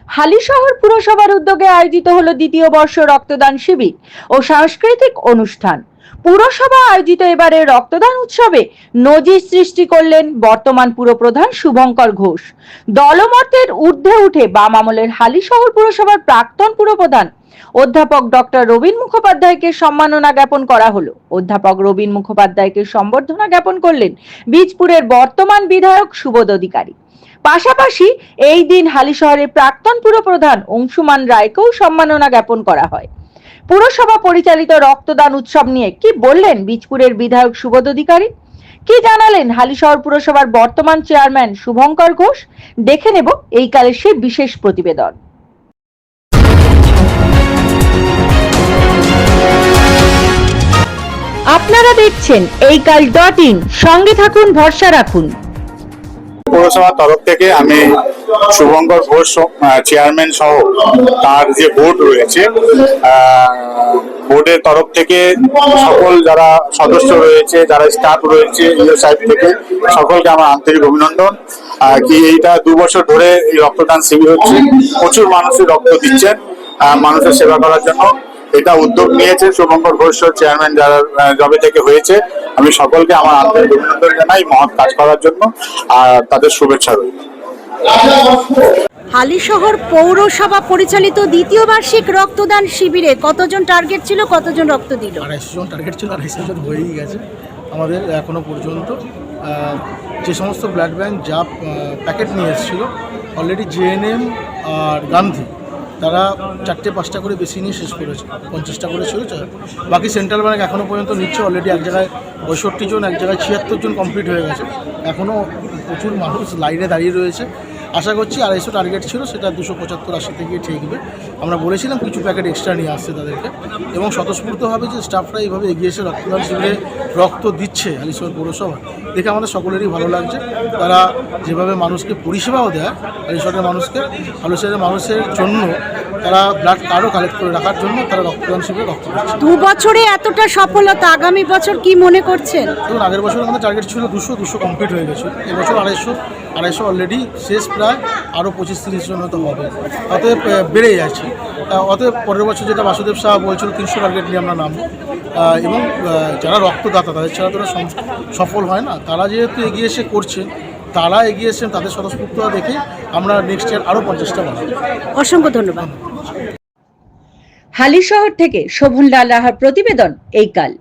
হালিশহর পুরসভার উদ্যোগে আয়োজিত হলো দ্বিতীয় বর্ষ রক্তদান শিবির ও সাংস্কৃতিক অনুষ্ঠান। পুরসভা আয়োজিত এবারে রক্তদান উৎসবে নজির সৃষ্টি করলেন বর্তমান পুরপ্রধান শুভঙ্কর ঘোষ। দলমতের ঊর্ধ্বে উঠে বাম আমলের হালিশহর পুরসভার প্রাক্তন পুরপ্রধান অধ্যাপক ডক্টর রবীন মুখোপাধ্যায়কে সম্মাননা জ্ঞাপন করা হলো। অধ্যাপক রবীন মুখোপাধ্যায়কে সম্বর্ধনা জ্ঞাপন করলেন বীজপুরের বর্তমান বিধায়ক সুবোধ অধিকারী। পাশাপাশি এই দিন হালিশহরের প্রাক্তন পুরপ্রধান অংশুমান রায়কেও সম্মাননা জ্ঞাপন করা হয়। পুরসভা পরিচালিত রক্তদান উৎসব নিয়ে কি বললেন বীজপুরের বিধায়ক সুবোধ অধিকারী, কি জানালেন হালিশহর পুরসভার বর্তমান চেয়ারম্যান শুভঙ্কর ঘোষ, দেখে নেব এই কালের সেই বিশেষ প্রতিবেদন। আপনারা দেখছেন এই কাল.in, সঙ্গে থাকুন, ভরসা রাখুন। পৌরসভার তরফ থেকে আমি শুভঙ্কর ঘোষ চেয়ারম্যান সহ তার যে বোর্ড রয়েছে, বোর্ডের তরফ থেকে সকল যারা সদস্য রয়েছে, যারা স্টাফ রয়েছে সাইড থেকে সকলকে আমার আন্তরিক অভিনন্দন। কি এইটা 2 বছর ধরে এই রক্তদান শিবির হচ্ছে, প্রচুর মানুষই রক্ত দিচ্ছেন মানুষের সেবা করার জন্য। এটা উদ্যোগ নিয়েছে শুভঙ্কর ঘোষ চেয়ারম্যান যারা জবে থেকে হয়েছে। আমি সকলকে আমার আন্তরিক অভিনন্দন জানাই মহৎ কাজ করার জন্য, আর তাদের শুভেচ্ছা রইল। হালিশহর পৌরসভা পরিচালিত দ্বিতীয় বার্ষিক রক্তদান শিবিরে কতজন টার্গেট ছিল, কতজন রক্ত দিল? 250 জন টার্গেট ছিল, 250 জন হয়েই গেছে আমাদের এখনো পর্যন্ত। যে সমস্ত ব্লাড ব্যাংক যা প্যাকেট নিয়ে এসেছিল অলরেডি জেএনএম আর গান্ধী তারা 4-5টা করে বেশি নিয়ে শেষ করেছে, 50টা করে ছিল। বাকি সেন্ট্রাল ব্যাংক এখনও পর্যন্ত নিচ্ছে। অলরেডি এক জায়গায় 65 জন, এক জায়গায় 76 জন কমপ্লিট হয়ে গেছে। এখনও প্রচুর মানুষ লাইনে দাঁড়িয়ে রয়েছে। আশা করছি 250 টার্গেট ছিল, সেটা 275-80 থেকে ঠেকবে। আমরা বলেছিলাম কিছু প্যাকেট এক্সট্রা নিয়ে আসছে তাদেরকে, এবং স্বতঃস্ফূর্তভাবে যে স্টাফরা এইভাবে এগিয়ে এসে রক্তদান শিবিরে রক্ত দিচ্ছে হালিশহর পৌরসভা, দেখে আমাদের সকলেরই ভালো লাগছে। তারা যেভাবে মানুষকে পরিষেবাও দেয় হালিশহরের মানুষকে, হালিশহরের মানুষের জন্য তারা ব্লাড কার্ডও কালেক্ট করে রাখার জন্য তারা রক্তদান শিবিরে রক্ত দিচ্ছে। 2 বছরে এতটা সফলতা, আগামী বছর কি মনে করছেন? দেখুন, আগের বছর আমাদের টার্গেট ছিল 200 কমপ্লিট হয়ে গেছে। এবছর 250 অলরেডি শেষ, প্রায় আরও 25-30 জন হয়তো হবে, অতএব বেড়ে যাচ্ছে। অতএব পরের বছর যেটা বাসুদেব সাহা বলছিল 300 টার্গেট নিয়ে আমরা নামবো। এবং যারা রক্তদাতা তাদের ছাড়া তারা সফল হয় না। তারা যেহেতু এগিয়ে এসে করছে, তারা এগিয়ে এসেছেন, তাদের স্বতঃস্ফূর্ততা দেখে আমরা নেক্সট ইয়ার আরও 50টা বানাবো। অসংখ্য ধন্যবাদ। হালিশহর থেকে শোভনলাল রাহার প্রতিবেদন, এই কাল।